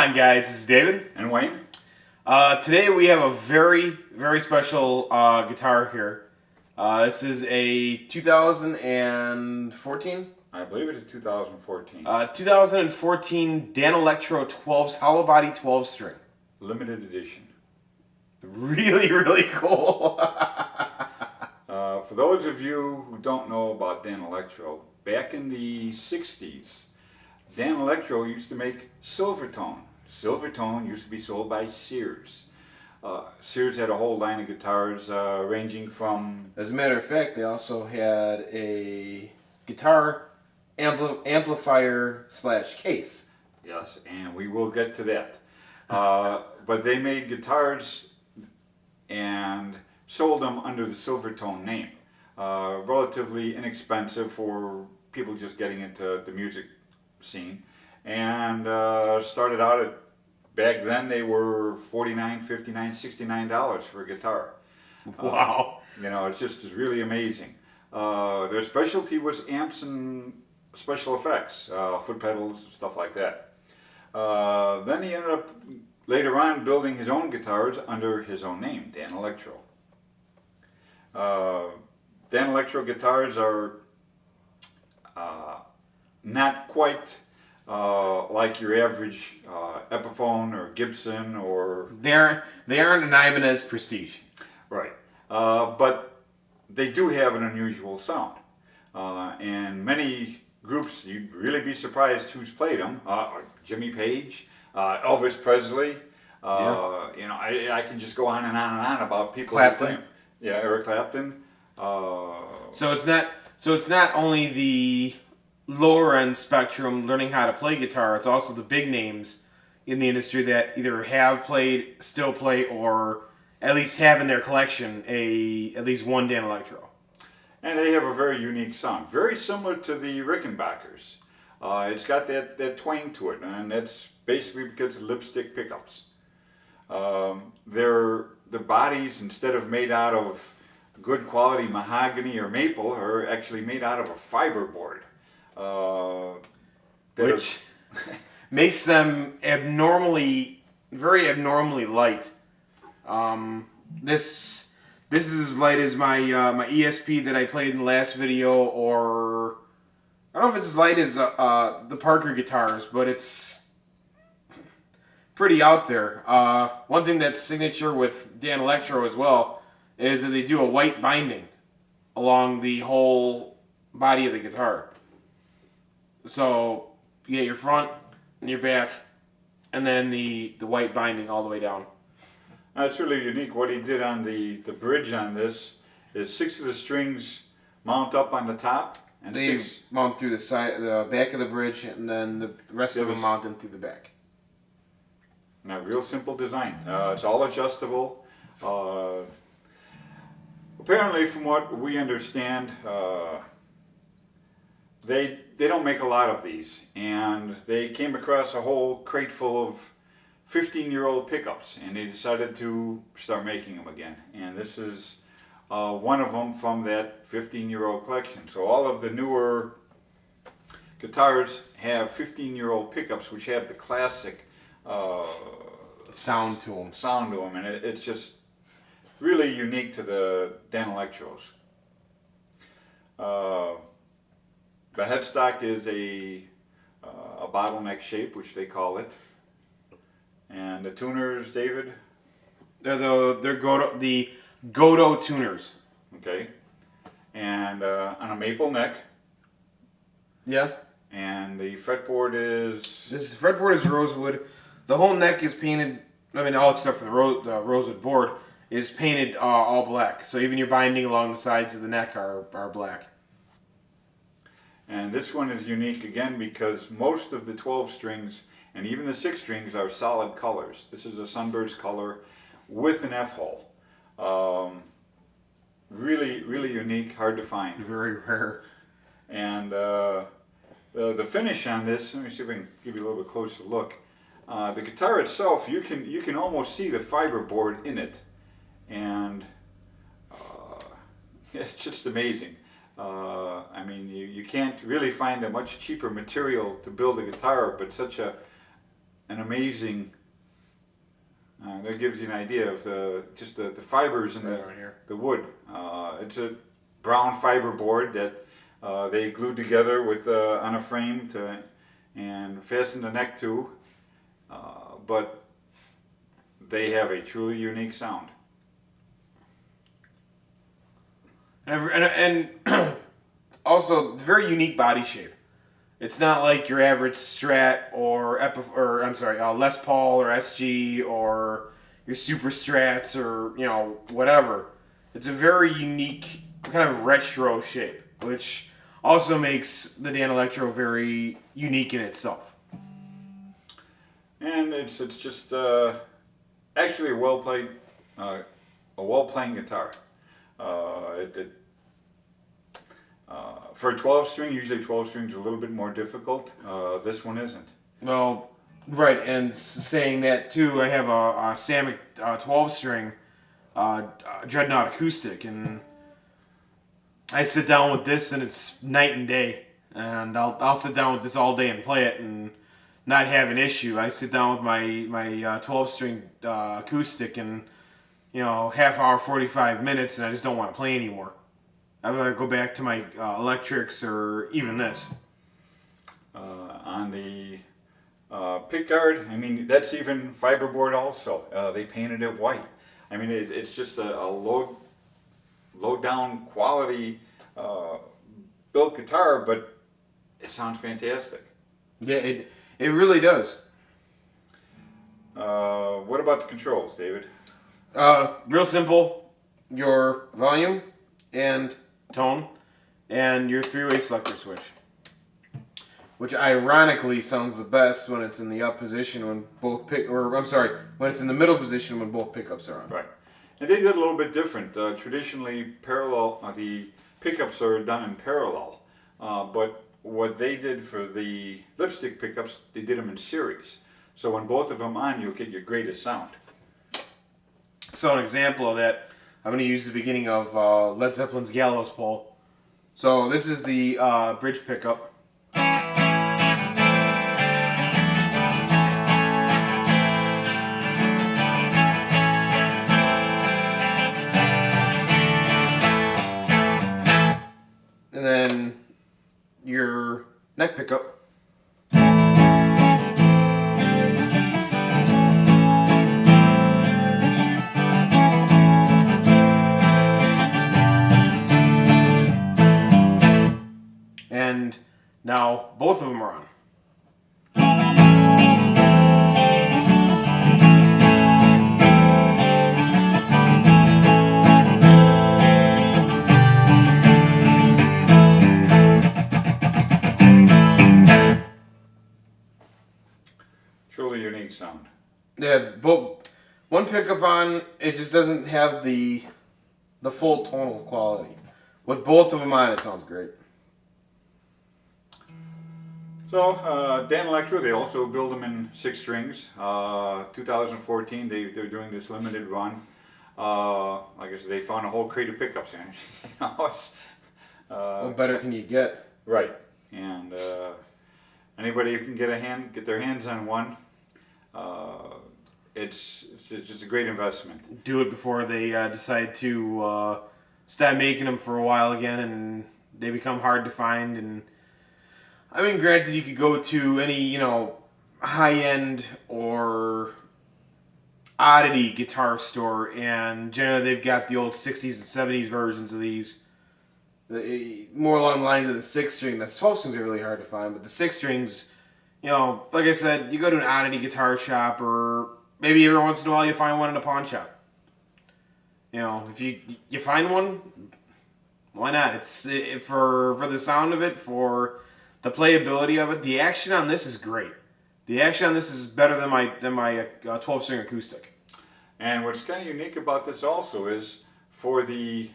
on, guys? This is David. And Wayne. Today we have a very, very special guitar here. This is a 2014? I believe it's a 2014. 2014 Danalectro 12's hollow body 12 string. Limited edition. Really, really cool. For those of you who don't know about Danalectro, back in the 60s, Danalectro used to make Silvertone. Silvertone used to be sold by Sears. Sears had a whole line of guitars ranging from... As a matter of fact, they also had a guitar amplifier / case. Yes, and we will get to that. But they made guitars and sold them under the Silvertone name. Relatively inexpensive for people just getting into the music scene. And started out at, back then they were $49, $59, $69 for a guitar. Wow. You know, it's really amazing. Their specialty was amps and special effects, foot pedals, stuff like that. Then he ended up later on building his own guitars under his own name, Danalectro. Danalectro guitars are not quite like your average Epiphone or Gibson or... They aren't an Ibanez Prestige. Right. But they do have an unusual sound. And many groups, you'd really be surprised who's played them. Jimmy Page, Elvis Presley. You know, I can just go on and on and on about people who play them. Yeah, Eric Clapton. So it's not only the lower end spectrum learning how to play guitar, it's also the big names in the industry that either have played, still play, or at least have in their collection at least one Danalectro. And they have a very unique sound, very similar to the Rickenbackers. It's got that twang to it, and that's basically because of lipstick pickups. The bodies, instead of made out of good quality mahogany or maple, are actually made out of a fiberboard. Which makes them very abnormally light. This is as light as my ESP that I played in the last video, or I don't know if it's as light as the Parker guitars, but it's pretty out there. One thing that's signature with Danalectro as well is that they do a white binding along the whole body of the guitar. So you get your front and your back, and then the white binding all the way down. That's really unique. What he did on the bridge on this is 6 of the strings mount up on the top, and they 6 mount through the back of the bridge, and then the rest of them mount in through the back. Now, real simple design. It's all adjustable. Apparently, from what we understand, they don't make a lot of these, and they came across a whole crate full of 15-year-old pickups, and they decided to start making them again. And this is one of them from that 15-year-old collection. So all of the newer guitars have 15-year-old pickups, which have the classic sound to them. And it's just really unique to the Danalectros. The headstock is a bottleneck shape, which they call it. And the tuners, David? They're the Godot tuners. Okay. And on a maple neck. Yeah. And the fretboard is... This fretboard is rosewood. The whole neck is painted, I mean, all except for the rosewood board, is painted all black. So even your binding along the sides of the neck are black. And this one is unique again because most of the 12 strings and even the 6 strings are solid colors. This is a sunbird's color with an F-hole. Really, really unique, hard to find. Very rare. And the finish on this, let me see if I can give you a little bit closer look. The guitar itself, you can almost see the fiberboard in it. And it's just amazing. I mean, you can't really find a much cheaper material to build a guitar, but such an an amazing. That gives you an idea of the fibers in Right on here. the wood. It's a brown fiber board that they glued together with on a frame and fastened the neck to. But they have a truly unique sound. And also very unique body shape. It's not like your average Strat or Les Paul or SG or your Super Strats or whatever. It's a very unique kind of retro shape, which also makes the Danalectro very unique in itself. And it's just actually a well-playing guitar. For a 12 string, usually 12 strings are a little bit more difficult. This one isn't. Well, right, and saying that too, I have a Samick 12 string Dreadnought acoustic, and I sit down with this and it's night and day. And I'll sit down with this all day and play it and not have an issue. I sit down with my 12 string acoustic and half hour 45 minutes and I just don't want to play anymore. I'd rather go back to my electrics or even this. On the pickguard, I mean, that's even fiberboard also. They painted it white. I mean, it's just a low down quality built guitar, but it sounds fantastic. Yeah, it really does. What about the controls, David? Real simple. Your volume and tone and your three-way selector switch, which ironically sounds the best when it's in the up position when when it's in the middle position when both pickups are on. Right. And they did a little bit different. Traditionally, the pickups are done in parallel, but what they did for the lipstick pickups, they did them in series. So when both of them on, you'll get your greatest sound. So an example of that, I'm going to use the beginning of Led Zeppelin's Gallows Pole. So this is the bridge pickup. And then your neck pickup. And now both of them are on. Truly unique sound. They have both one pickup on, it just doesn't have the full tonal quality. With both of them on, it sounds great. So, Danalectro, they also build them in 6 strings. 2014, they're doing this limited run. Like I said, they found a whole crate of pickups in it. What better can you get? Right. And anybody who can get their hands on one, it's just a great investment. Do it before they decide to stop making them for a while again and they become hard to find. And I mean, granted, you could go to any, high-end or oddity guitar store, and generally they've got the old 60s and 70s versions of these. More along the lines of the 6-string. The 12 strings are really hard to find, but the 6 strings, like I said, you go to an oddity guitar shop, or maybe every once in a while you find one in a pawn shop. If you find one, why not? It's for the sound of it, for the playability of it. The action on this is great. The action on this is better than my 12-string acoustic. And what's kind of unique about this also is for the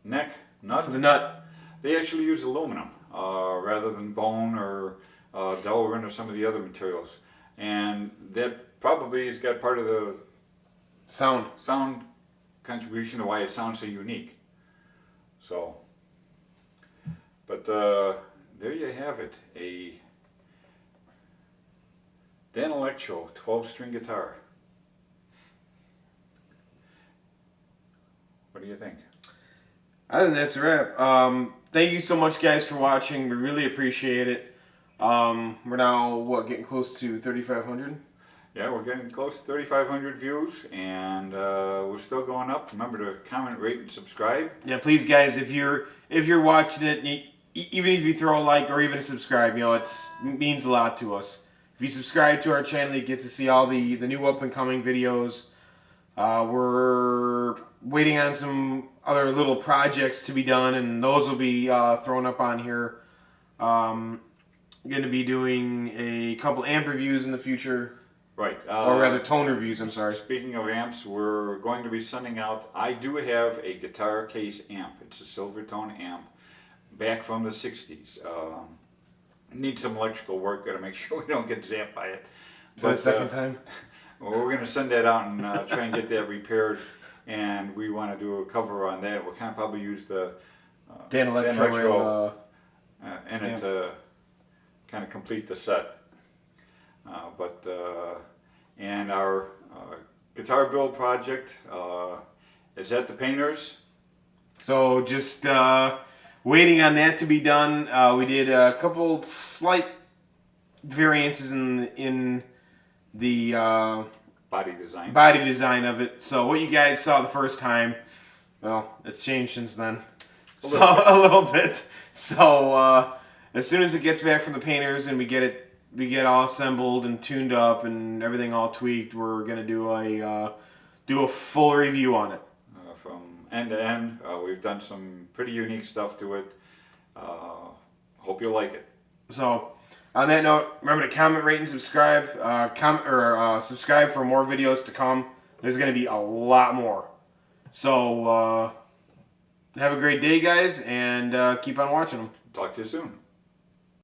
neck nut. For the nut, they actually use aluminum rather than bone or Delrin or some of the other materials. And that probably has got part of the sound contribution to why it sounds so unique. So, but there you have it, a Danalectro 12-string guitar. What do you think? I think that's a wrap. Thank you so much, guys, for watching. We really appreciate it. We're now, getting close to 3,500? Yeah, we're getting close to 3,500 views, and we're still going up. Remember to comment, rate, and subscribe. Yeah, please, guys, if you're watching it, even if you throw a like or even a subscribe, it means a lot to us. If you subscribe to our channel, you get to see all the new up-and-coming videos. We're waiting on some other little projects to be done, and those will be thrown up on here. I'm going to be doing a couple amp reviews in the future. Right. Or rather, tone reviews, I'm sorry. Speaking of amps, we're going to be sending out, I do have a guitar case amp. It's a Silvertone amp, back from the 60s. Needs some electrical work, gotta make sure we don't get zapped by it. For the second time? Well, we're going to send that out and try and get that repaired, and we want to do a cover on that. We'll kind of probably use the Danalectro in it to kind of complete the set. And our guitar build project is at the painters. So just waiting on that to be done. We did a couple slight variances in the Body design of it. So what you guys saw the first time, well, it's changed since then. A little bit. So as soon as it gets back from the painters and we get all assembled and tuned up and everything all tweaked, we're gonna do a full review on it. From end to end, we've done some pretty unique stuff to it. Hope you'll like it. So, on that note, remember to comment, rate, and subscribe. Subscribe for more videos to come. There's gonna be a lot more. So, have a great day, guys, and keep on watching them. Talk to you soon.